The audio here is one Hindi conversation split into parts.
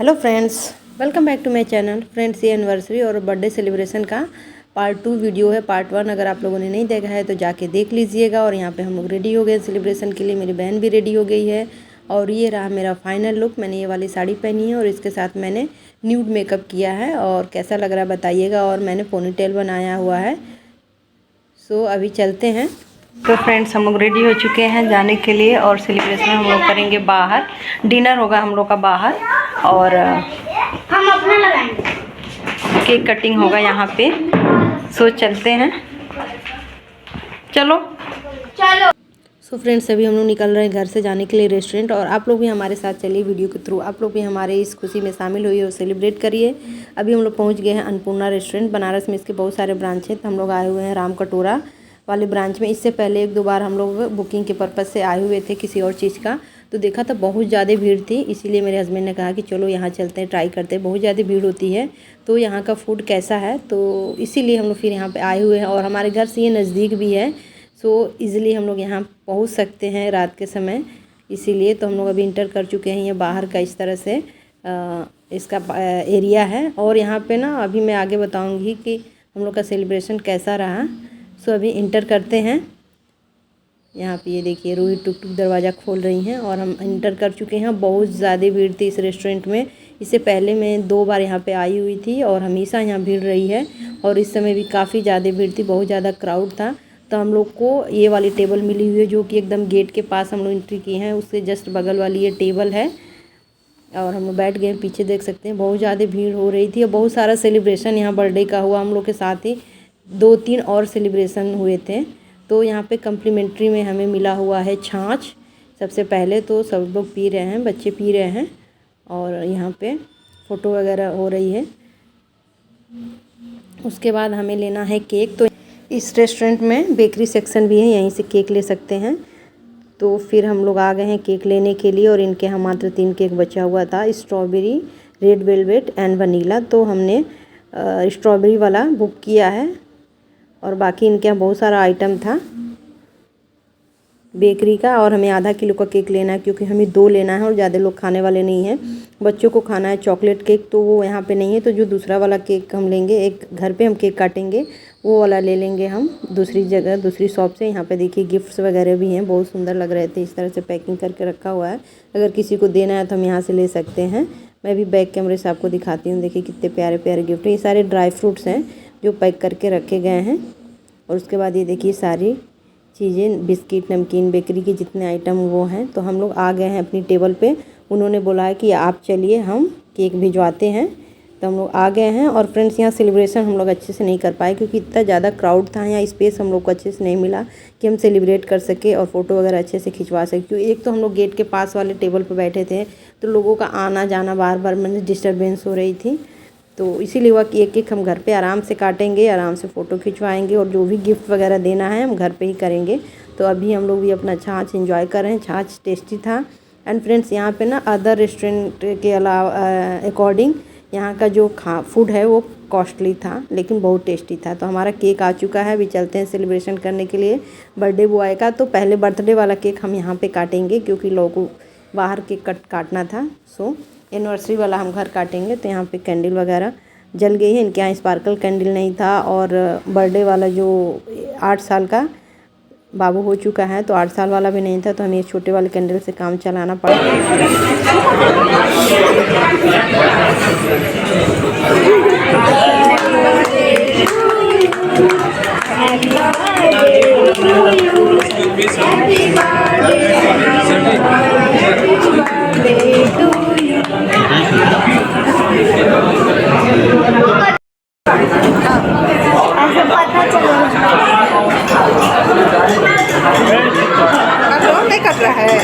Hello friends, welcome back to my channel. Friends, ये एनिवर्सरी और बर्थडे सेलिब्रेशन का पार्ट 2 वीडियो है। पार्ट 1 अगर आप लोगों ने नहीं देखा है तो जाके देख लीजिएगा। और यहाँ पे हम लोग रेडी हो गए सेलिब्रेशन के लिए। मेरी बहन भी रेडी हो गई है और ये रहा मेरा फाइनल लुक। मैंने ये वाली साड़ी पहनी है और इसके साथ मैंने न्यूड मेकअप किया है। और कैसा लग रहा है बताइएगा। और मैंने पोनीटेल बनाया हुआ है। सो अभी चलते हैं। तो फ्रेंड्स, हम लोग रेडी हो चुके हैं जाने के लिए और सेलिब्रेशन हम लोग करेंगे बाहर। डिनर होगा हम लोग का बाहर और हम अपना लगाएंगे। केक कटिंग होगा यहाँ पे। सो चलते हैं, चलो। सो फ्रेंड्स, अभी हम लोग निकल रहे हैं घर से जाने के लिए रेस्टोरेंट। और आप लोग भी हमारे साथ चलिए वीडियो के थ्रू। आप लोग भी हमारे इस खुशी में शामिल हुई और सेलिब्रेट करिए। अभी हम लोग पहुँच गए हैं अन्नपूर्णा रेस्टोरेंट। बनारस में इसके बहुत सारे ब्रांच हैं। तो हम लोग आए हुए हैं राम कटोरा वाले ब्रांच में। इससे पहले 1-2 बार हम लोग बुकिंग के पर्पज़ से आए हुए थे किसी और चीज़ का। तो देखा था बहुत ज़्यादा भीड़ थी, इसीलिए मेरे हस्बैंड ने कहा कि चलो यहाँ चलते हैं, ट्राई करते हैं। बहुत ज़्यादा भीड़ होती है तो यहाँ का फूड कैसा है, तो इसीलिए हम लोग फिर यहाँ पे आए हुए हैं। और हमारे घर से ये नज़दीक भी है, सो इजीली हम लोग यहाँ पहुँच सकते हैं रात के समय। इसीलिए तो हम लोग अभी इंटर कर चुके हैं। ये बाहर का इस तरह से इसका एरिया है। और यहाँ पे ना अभी मैं आगे बताऊँगी कि हम लोग का सेलिब्रेशन कैसा रहा। सो अभी इंटर करते हैं। यहाँ पे ये देखिए रूही टुक टुक दरवाज़ा खोल रही हैं और हम इंटर कर चुके हैं। बहुत ज़्यादा भीड़ थी इस रेस्टोरेंट में। इससे पहले मैं 2 बार यहाँ पे आई हुई थी और हमेशा यहाँ भीड़ रही है। और इस समय भी काफ़ी ज़्यादा भीड़ थी, बहुत ज़्यादा क्राउड था। तो हम लोग को ये वाली टेबल मिली हुई है जो कि एकदम गेट के पास हम लोग एंट्री किए हैं, उससे जस्ट बगल वाली ये टेबल है। और हम लोग बैठ गए, पीछे देख सकते हैं बहुत ज़्यादा भीड़ हो रही थी। और बहुत सारा सेलिब्रेशन यहाँ बर्थडे का हुआ। हम लोग के साथ ही 2-3 और सेलिब्रेशन हुए थे। तो यहाँ पे कम्प्लीमेंट्री में हमें मिला हुआ है छाछ। सबसे पहले तो सब लोग पी रहे हैं, बच्चे पी रहे हैं। और यहाँ पे फ़ोटो वगैरह हो रही है। उसके बाद हमें लेना है केक। तो इस रेस्टोरेंट में बेकरी सेक्शन भी है, यहीं से केक ले सकते हैं। तो फिर हम लोग आ गए हैं केक लेने के लिए। और इनके यहाँ मात्र 3 केक बचा हुआ था, strawberry, red velvet and vanilla. तो हमने स्ट्रॉबेरी वाला बुक किया है। और बाकी इनके यहाँ बहुत सारा आइटम था बेकरी का। और हमें आधा किलो का केक लेना है क्योंकि हमें 2 लेना है और ज़्यादा लोग खाने वाले नहीं हैं। बच्चों को खाना है चॉकलेट केक, तो वो यहाँ पे नहीं है। तो जो दूसरा वाला केक हम लेंगे, एक घर पे हम केक काटेंगे, वो वाला ले लेंगे हम दूसरी जगह, दूसरी शॉप से। यहाँ पे देखिए गिफ्ट्स वगैरह भी हैं, बहुत सुंदर लग रहे थे। इस तरह से पैकिंग करके रखा हुआ है। अगर किसी को देना है तो हम यहाँ से ले सकते हैं। मैं भी बैक कैमरे से आपको दिखाती हूँ। देखिए कितने प्यारे प्यारे गिफ्ट हैं। ये सारे ड्राई फ्रूट्स हैं जो पैक करके रखे गए हैं। और उसके बाद ये देखिए सारी चीज़ें, बिस्किट, नमकीन, बेकरी के जितने आइटम वो हैं। तो हम लोग आ गए हैं अपनी टेबल पे। उन्होंने बोला है कि आप चलिए हम केक भिजवाते हैं। तो हम लोग आ गए हैं। और फ्रेंड्स, यहाँ सेलिब्रेशन हम लोग अच्छे से नहीं कर पाए क्योंकि इतना ज़्यादा क्राउड था। यहाँ स्पेस हम लोग को अच्छे से नहीं मिला कि हम सेलिब्रेट कर सके और फ़ोटो वगैरह अच्छे से खिंचवा सके। क्योंकि एक तो हम लोग गेट के पास वाले टेबल पर बैठे थे, तो लोगों का आना जाना बार बार मतलब डिस्टर्बेंस हो रही थी। तो इसीलिए हुआ कि एक हम घर पे आराम से काटेंगे, आराम से फ़ोटो खिंचवाएंगे। और जो भी गिफ्ट वगैरह देना है हम घर पे ही करेंगे। तो अभी हम लोग भी अपना छाछ एंजॉय कर रहे हैं। छाछ टेस्टी था। एंड फ्रेंड्स, यहाँ पे ना अदर रेस्टोरेंट के अलावा अकॉर्डिंग यहाँ का जो फूड है वो कॉस्टली था, लेकिन बहुत टेस्टी था। तो हमारा केक आ चुका है। अभी चलते हैं सेलिब्रेशन करने के लिए बर्थडे बॉय का। तो पहले बर्थडे वाला केक हम यहाँ पे काटेंगे क्योंकि लोगों को बाहर केक काटना था। सो एनिवर्सरी वाला हम घर काटेंगे। तो यहाँ पे कैंडल वगैरह जल गई है। इनके यहाँ स्पार्कल कैंडल नहीं था। और बर्थडे वाला जो 8 साल का बाबू हो चुका है, तो 8 साल वाला भी नहीं था। तो हमें छोटे वाले कैंडल से काम चलाना पड़ा। नहीं कर रहा है।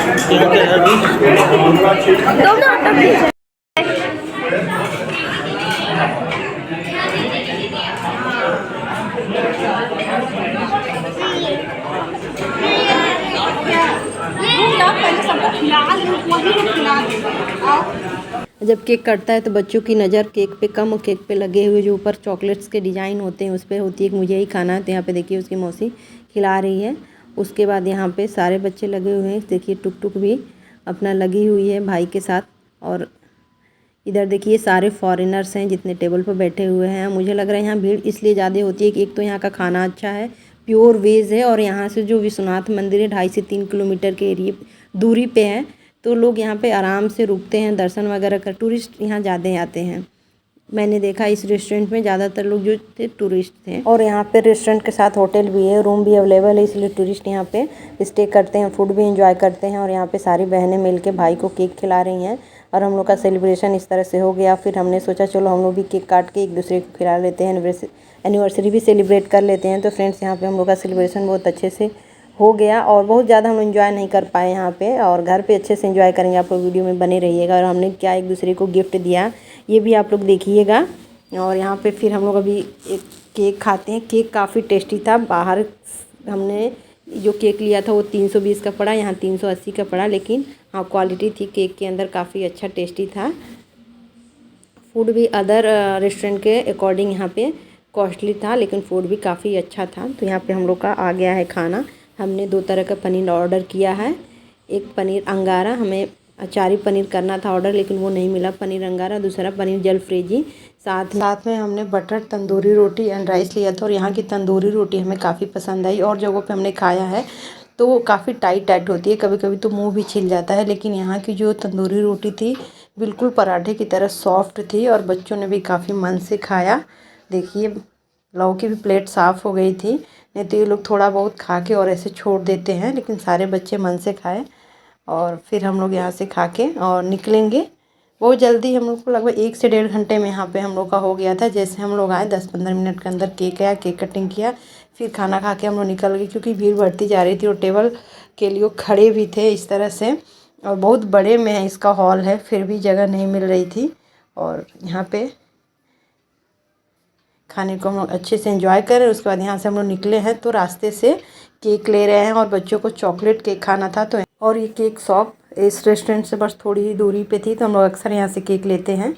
जब केक कटता है तो बच्चों की नज़र केक पे कम और केक पे लगे हुए जो ऊपर चॉकलेट्स के डिज़ाइन होते हैं उस पर होती है कि मुझे ही खाना है। तो यहाँ पे देखिए उसकी मौसी खिला रही है। उसके बाद यहाँ पे सारे बच्चे लगे हुए हैं। देखिए टुक टुक भी अपना लगी हुई है भाई के साथ। और इधर देखिए सारे फॉरेनर्स हैं जितने टेबल पर बैठे हुए हैं। मुझे लग रहा है यहाँ भीड़ इसलिए ज़्यादा होती है कि एक तो यहाँ का खाना अच्छा है, प्योर वेज है, और यहाँ से जो विश्वनाथ मंदिर है 2.5 से 3 किलोमीटर के एरिए दूरी पे है, तो लोग यहाँ पे आराम से रुकते हैं, दर्शन वगैरह कर। टूरिस्ट यहाँ ज़्यादा आते हैं। मैंने देखा इस रेस्टोरेंट में ज़्यादातर लोग जो थे टूरिस्ट थे, और यहाँ पे रेस्टोरेंट के साथ होटल भी है, रूम भी अवेलेबल है, इसलिए टूरिस्ट यहाँ पे स्टे करते हैं, फूड भी एंजॉय करते हैं। और यहाँ पे सारी बहनें मिलके भाई को केक खिला रही हैं, और हम लोग का सेलिब्रेशन इस तरह से हो गया। फिर हमने सोचा चलो हम लोग भी केक काट के एक दूसरे को खिला लेते हैं, एनिवर्सरी भी सेलिब्रेट कर लेते हैं। तो फ्रेंड्स यहाँ पे हम लोग का सेलिब्रेशन बहुत अच्छे से हो गया, और बहुत ज़्यादा हम एंजॉय नहीं कर पाए यहाँ पे, और घर पे अच्छे से एंजॉय करेंगे। आप लोग वीडियो में बने रहिएगा। और हमने क्या एक दूसरे को गिफ्ट दिया ये भी आप लोग देखिएगा। और यहाँ पे फिर हम लोग अभी एक केक खाते हैं। केक काफ़ी टेस्टी था। बाहर हमने जो केक लिया था वो 320 का पड़ा, यहाँ 380 का पड़ा, लेकिन हाँ क्वालिटी थी केक के अंदर, काफ़ी अच्छा टेस्टी था। फूड भी अदर रेस्टोरेंट के अकॉर्डिंग यहाँ पे कॉस्टली था, लेकिन फूड भी काफ़ी अच्छा था। तो यहाँ पे हम लोग का आ गया है खाना। हमने 2 तरह का पनीर ऑर्डर किया है। एक पनीर अंगारा, हमें अचारी पनीर करना था ऑर्डर, लेकिन वो नहीं मिला पनीर अंगारा। दूसरा पनीर जलफ्रेजी, साथ में हमने butter tandoori roti and rice लिया था। और यहाँ की तंदूरी रोटी हमें काफ़ी पसंद आई, और जगहों पे हमने खाया है तो वो काफ़ी टाइट होती है, कभी कभी तो मुंह भी छिल जाता है, लेकिन यहाँ की जो तंदूरी रोटी थी बिल्कुल पराठे की तरह सॉफ्ट थी, और बच्चों ने भी काफ़ी मन से खाया। देखिए लोगों की भी प्लेट साफ़ हो गई थी, नहीं तो ये लोग थोड़ा बहुत खा के और ऐसे छोड़ देते हैं, लेकिन सारे बच्चे मन से खाए। और फिर हम लोग यहाँ से खा के और निकलेंगे बहुत जल्दी। हम लोग को लगभग 1 से 1.5 घंटे में यहाँ पे हम लोग का हो गया था। जैसे हम लोग आए 10-15 मिनट के अंदर केक आया, केक कटिंग किया, फिर खाना खा के हम लोग निकल गए, क्योंकि भीड़ बढ़ती जा रही थी और टेबल के लिए खड़े भी थे इस तरह से। और बहुत बड़े में है इसका हॉल है, फिर भी जगह नहीं मिल रही थी। और यहाँ पे खाने को हम लोग अच्छे से एंजॉय करें। उसके बाद यहाँ से हम लोग निकले हैं, तो रास्ते से केक ले रहे हैं, और बच्चों को चॉकलेट केक खाना था। तो और ये केक शॉप इस रेस्टोरेंट से बस थोड़ी ही दूरी पे थी, तो हम लोग अक्सर यहाँ से केक लेते हैं।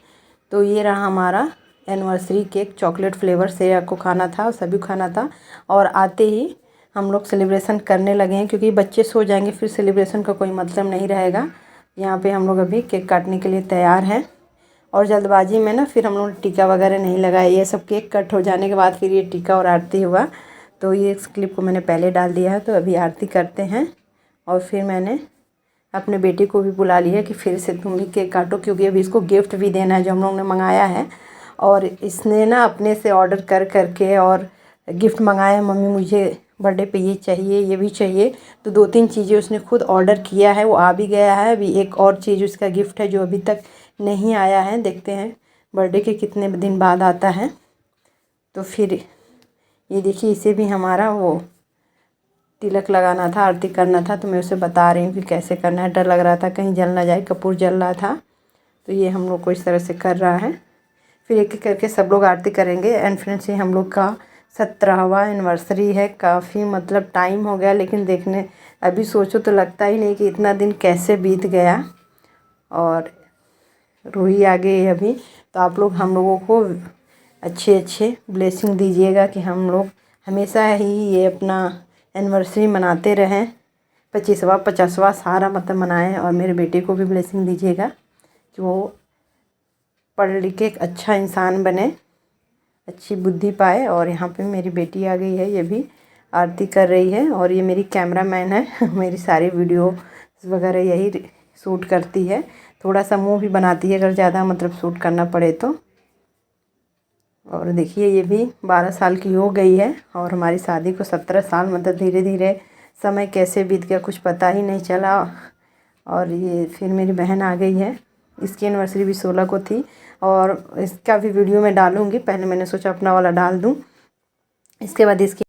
तो ये रहा हमारा एनिवर्सरी केक, चॉकलेट फ्लेवर से आपको खाना था और सभी खाना था। और आते ही हम लोग सेलिब्रेशन करने लगे हैं, क्योंकि बच्चे सो जाएंगे फिर सेलिब्रेशन का कोई मतलब नहीं रहेगा। यहाँ पे हम लोग अभी केक काटने के लिए तैयार हैं, और जल्दबाजी में ना फिर हम लोग टीका वगैरह नहीं लगाया। ये सब केक कट हो जाने के बाद फिर ये टीका और आरती हुआ, तो ये इस क्लिप को मैंने पहले डाल दिया है। तो अभी आरती करते हैं, और फिर मैंने अपने बेटे को भी बुला लिया कि फिर से तुम भी केक काटो, क्योंकि अभी इसको गिफ्ट भी देना है जो हम लोग ने मंगाया है। और इसने ना अपने से ऑर्डर कर करके और गिफ्ट मंगाया, मम्मी मुझे बर्थडे पे ये चाहिए, ये भी चाहिए। तो 2-3 चीज़ें उसने खुद ऑर्डर किया है, वो आ भी गया है। अभी एक और चीज़ उसका गिफ्ट है जो अभी तक नहीं आया है, देखते हैं बर्थडे के कितने दिन बाद आता है। तो फिर ये देखिए, इसे भी हमारा वो तिलक लगाना था, आरती करना था, तो मैं उसे बता रही हूँ कि कैसे करना है। डर लग रहा था कहीं जल ना जाए, कपूर जल रहा था। तो ये हम लोग को इस तरह से कर रहा है। फिर एक एक करके सब लोग आरती करेंगे। एंड फ्रेंड्स, ये हम लोग का 17वां एनिवर्सरी है। काफ़ी मतलब टाइम हो गया, लेकिन देखने अभी सोचो तो लगता ही नहीं कि इतना दिन कैसे बीत गया। और रूही आ गई अभी। तो आप लोग हम लोगों को अच्छे ब्लेसिंग दीजिएगा कि हम लोग हमेशा ही ये अपना एनिवर्सरी मनाते रहें, 25वां 50वां सारा मतलब मनाएं। और मेरे बेटे को भी ब्लेसिंग दीजिएगा कि वो पढ़ लिख के एक अच्छा इंसान बने, अच्छी बुद्धि पाए। और यहाँ पे मेरी बेटी आ गई है, ये भी आरती कर रही है। और ये मेरी कैमरामैन है मेरी सारी वीडियो वगैरह यही शूट करती है। थोड़ा सा मुंह भी बनाती है अगर ज़्यादा मतलब शूट करना पड़े तो। और देखिए ये भी 12 साल की हो गई है, और हमारी शादी को 17 साल, मतलब धीरे धीरे समय कैसे बीत गया कुछ पता ही नहीं चला। और ये फिर मेरी बहन आ गई है, इसकी एनिवर्सरी भी 16 को थी, और इसका भी वीडियो मैं डालूँगी। पहले मैंने सोचा अपना वाला डाल दूँ, इसके बाद इसकी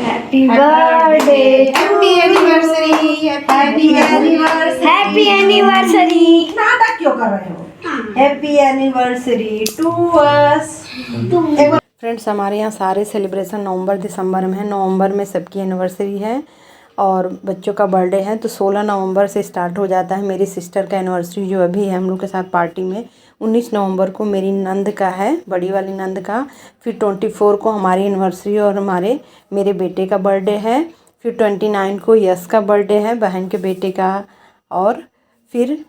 happy birthday, happy anniversary, happy anniversary. नाटक क्यों कर रहे हो? Happy anniversary to us. Friends, हमारे यहाँ सारे सेलिब्रेशन नवंबर दिसंबर में है। नवंबर में सबकी एनिवर्सरी है और बच्चों का बर्थडे है, तो 16 नवंबर से स्टार्ट हो जाता है। मेरी सिस्टर का एनिवर्सरी जो अभी है हम लोग के साथ पार्टी में, 19 नवंबर को मेरी नंद का है, बड़ी वाली नंद का। फिर 24 को हमारी एनिवर्सरी और मेरे बेटे का बर्थडे है। फिर 29 को यश का बर्थडे है, बहन के बेटे का। और फिर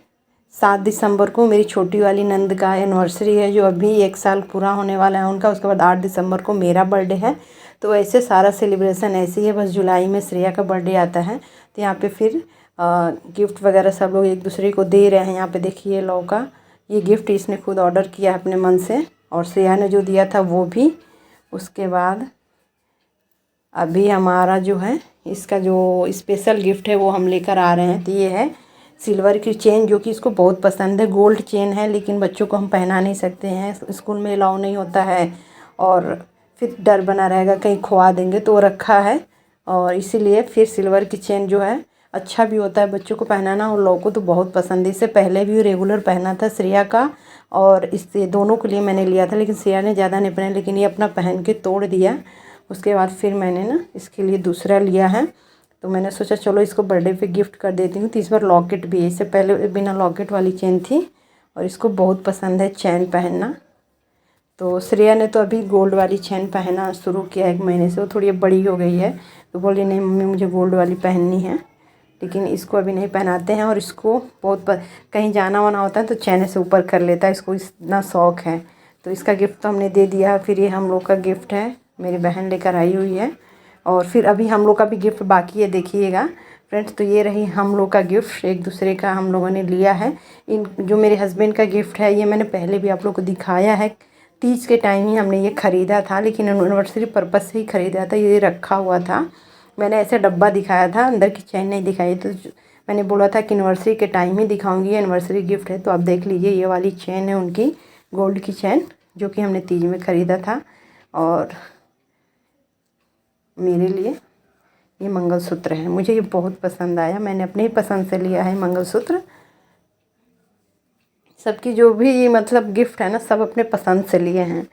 7 दिसंबर को मेरी छोटी वाली नंद का एनिवर्सरी है, जो अभी 1 साल पूरा होने वाला है उनका। उसके बाद 8 दिसंबर को मेरा बर्थडे है। तो ऐसे सारा सेलिब्रेशन ऐसे ही है, बस जुलाई में श्रेया का बर्थडे आता है। तो यहाँ पे फिर गिफ्ट वगैरह सब लोग एक दूसरे को दे रहे हैं। यहाँ पे देखिए लौ का ये गिफ्ट इसने खुद ऑर्डर किया है अपने मन से, और श्रेया ने जो दिया था वो भी। उसके बाद अभी हमारा जो है इसका जो स्पेशल गिफ्ट है वो हम लेकर आ रहे हैं। तो ये है सिल्वर की चेन, जो कि इसको बहुत पसंद है। गोल्ड चेन है, लेकिन बच्चों को हम पहना नहीं सकते हैं, स्कूल में अलाउ नहीं होता है, और फिर डर बना रहेगा कहीं खोआ देंगे, तो रखा है। और इसीलिए फिर सिल्वर की चेन जो है अच्छा भी होता है बच्चों को पहनाना, और लोगों को तो बहुत पसंद है। इससे पहले भी रेगुलर पहना था श्रेया का, और इससे दोनों के लिए मैंने लिया था, लेकिन श्रेया ने ज़्यादा नहीं पहना, लेकिन ये अपना पहन के तोड़ दिया। उसके बाद फिर मैंने ना इसके लिए दूसरा लिया है। तो मैंने सोचा चलो इसको बर्थडे पे गिफ्ट कर देती हूँ। तो इस बार लॉकेट भी है, इससे पहले बिना लॉकेट वाली चेन थी, और इसको बहुत पसंद है चैन पहनना। तो श्रेया ने तो अभी गोल्ड वाली चैन पहनना शुरू किया 1 महीने से। वो थोड़ी बड़ी हो गई है, तो बोली नहीं मम्मी मुझे गोल्ड वाली पहननी है, लेकिन इसको अभी नहीं पहनाते हैं। और इसको बहुत कहीं जाना वाना होता है तो चैन से ऊपर कर लेता है, इसको इतना शौक़ है। तो इसका गिफ्ट तो हमने दे दिया। फिर ये हम लोग का गिफ्ट है, मेरी बहन लेकर आई हुई है। और फिर अभी हम लोग का भी गिफ्ट बाकी है, देखिएगा फ्रेंड्स। तो ये रही हम लोग का गिफ्ट, एक दूसरे का हम लोगों ने लिया है। इन जो मेरे हस्बैंड का गिफ्ट है, ये मैंने पहले भी आप लोग को दिखाया है। तीज के टाइम ही हमने ये ख़रीदा था, लेकिन एनिवर्सरी पर्पज़ से ही ख़रीदा था। ये रखा हुआ था, मैंने ऐसे डब्बा दिखाया था, अंदर की चैन नहीं दिखाई। तो मैंने बोला था कि एनिवर्सरी के टाइम ही दिखाऊंगी, एनिवर्सरी गिफ्ट है। तो आप देख लीजिए, ये वाली चैन है उनकी, गोल्ड की चैन, जो कि हमने तीज में ख़रीदा था। और मेरे लिए ये मंगलसूत्र है, मुझे ये बहुत पसंद आया, मैंने अपने ही पसंद से लिया है मंगलसूत्र। सबकी जो भी मतलब गिफ्ट है ना, सब अपने पसंद से लिए हैं।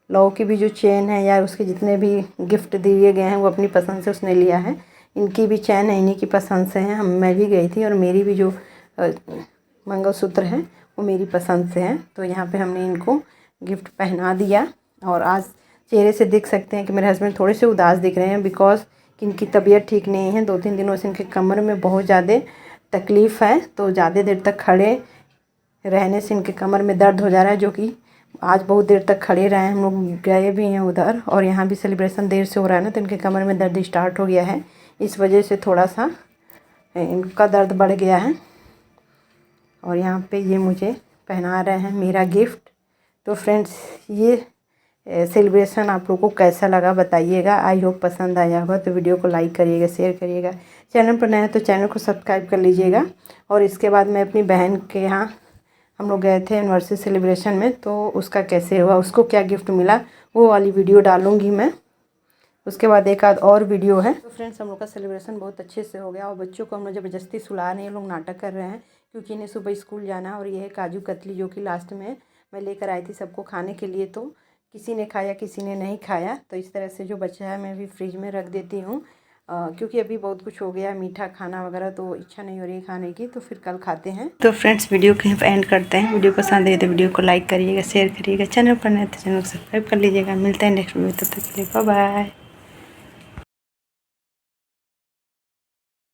लौ की भी जो चेन है या उसके जितने भी गिफ्ट दिए गए हैं वो अपनी पसंद से उसने लिया है। इनकी भी चैन है, इन्हीं की पसंद से है। मैं भी गई थी, और मेरी भी जो मंगलसूत्र है वो मेरी पसंद से है। तो यहाँ पे हमने इनको गिफ्ट पहना दिया। और आज चेहरे से देख सकते हैं कि मेरे हस्बैंड थोड़े से उदास दिख रहे हैं, बिकॉज़ कि इनकी तबीयत ठीक नहीं है। 2-3 दिनों से इनके कमर में बहुत ज़्यादा तकलीफ़ है, तो ज़्यादा देर तक खड़े रहने से इनके कमर में दर्द हो जा रहा है, जो कि आज बहुत देर तक खड़े रहे। हम लोग गए भी हैं उधर, और यहाँ भी सेलिब्रेशन देर से हो रहा है ना, तो इनके कमर में दर्द स्टार्ट हो गया है। इस वजह से थोड़ा सा इनका दर्द बढ़ गया है। और यहाँ पे ये मुझे पहना रहे हैं मेरा गिफ्ट। तो फ्रेंड्स, ये सेलिब्रेशन आप लोगों को कैसा लगा बताइएगा। आई होप पसंद आया होगा। तो वीडियो को लाइक करिएगा, शेयर करिएगा। चैनल पर नया है तो चैनल को सब्सक्राइब कर लीजिएगा। और इसके बाद मैं अपनी बहन के यहाँ हम लोग गए थे एनिवर्सरी सेलिब्रेशन में, तो उसका कैसे हुआ, उसको क्या गिफ्ट मिला, वो वाली वीडियो डालूंगी मैं। उसके बाद एक आध और वीडियो है। तो फ्रेंड्स, हम लोग का सेलिब्रेशन बहुत अच्छे से हो गया। और बच्चों को हम लोग ज़बरदस्ती सुला रहे हैं, लोग नाटक कर रहे हैं, क्योंकि इन्हें सुबह स्कूल जाना है। और ये है काजू कतली, जो कि लास्ट में मैं लेकर आई थी सबको खाने के लिए। तो किसी ने खाया, किसी ने नहीं खाया। तो इस तरह से जो बचा है मैं भी फ्रिज में रख देती हूँ, क्योंकि अभी बहुत कुछ हो गया मीठा खाना वगैरह, तो इच्छा नहीं हो रही है खाने की, तो फिर कल खाते हैं। तो फ्रेंड्स, वीडियो कहीं पर एंड करते हैं। वीडियो पसंद है तो वीडियो को लाइक करिएगा, शेयर करिएगा। चैनल पर नए तो चैनल को सब्सक्राइब कर लीजिएगा। मिलते हैं नेक्स्ट वीडियो, तब तक के लिए बाय बाय।